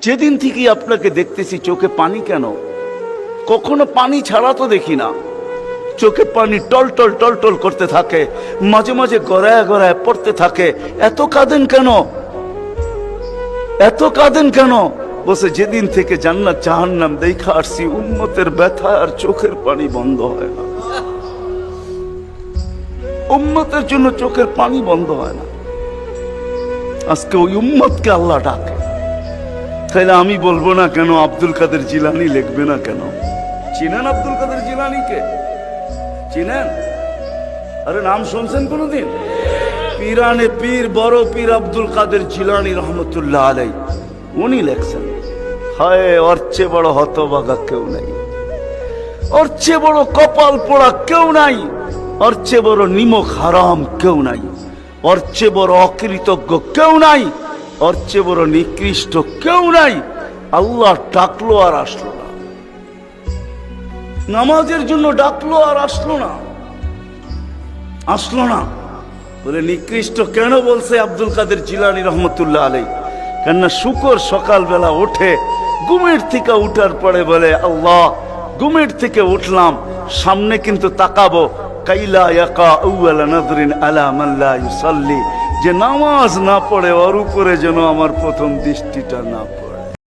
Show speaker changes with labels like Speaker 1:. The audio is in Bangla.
Speaker 1: যেদিন থেকে আপনাকে দেখতেছি চোখে পানি কেন? কখনো পানি ছাড়া তো দেখি না। চোখে পানি টলটল টলটল করতে থাকে, মাঝে মাঝে গড়ায় গড়ায় পড়তে থাকে। এত কাঁদেন কেন? এত কাঁদেন কেন? বসে যেদিন থেকে জান্নাত জাহান্নাম দেখা আসছি, উম্মতের ব্যথা আর চোখের পানি বন্ধ হয় না। উম্মতের জন্য চোখের পানি বন্ধ হয় না। আজকে ওই উম্মতকে আল্লাহ ডাকে। তাইলে আমি বলবো না কেন আব্দুল কাদের জিলানী লিখবে না কেন? চিনেন আব্দুল কাদের জিলানীকে? চিনেন? আরে নাম শুনছেন কোনদিন? পীরানে পীর বড় পীর আব্দুল কাদের জিলানী রহমতুল্লাহ আলাই উনি লেখছেন, হায় ওর চেয়ে বড় হতভাগা কেউ নাই, ওর চেয়ে বড় কপাল পোড়া কেউ নাই, ওর চেয়ে বড় নিমক হারাম কেউ নাই, ওর চেয়ে বড় অকৃতজ্ঞ কেউ নাই, ওর চেয়ে বড় নিকৃষ্ট কেউ নাই। আল্লাহ ডাকলো আর আসলো না, নামাজের জন্য ডাকলো আর আসলো না, আসলো না। বলে নিকৃষ্ট কেন বলছে আব্দুল কাদের জিলানী রহমতুল্লাহ আলাই? কেননা শুকর সকালবেলা ওঠে, ঘুমের থেকে উঠার পরে বলে আল্লাহ ঘুমের থেকে উঠলাম, সামনে কিন্তু তাকাবো, কাইলা ইয়াকা আউয়ালা নাযরিন আলা মান লা ইউসাল্লি, যে নামাজ না পড়ে ওর উপরে যেন আমার প্রথম দৃষ্টিটা না পড়ে।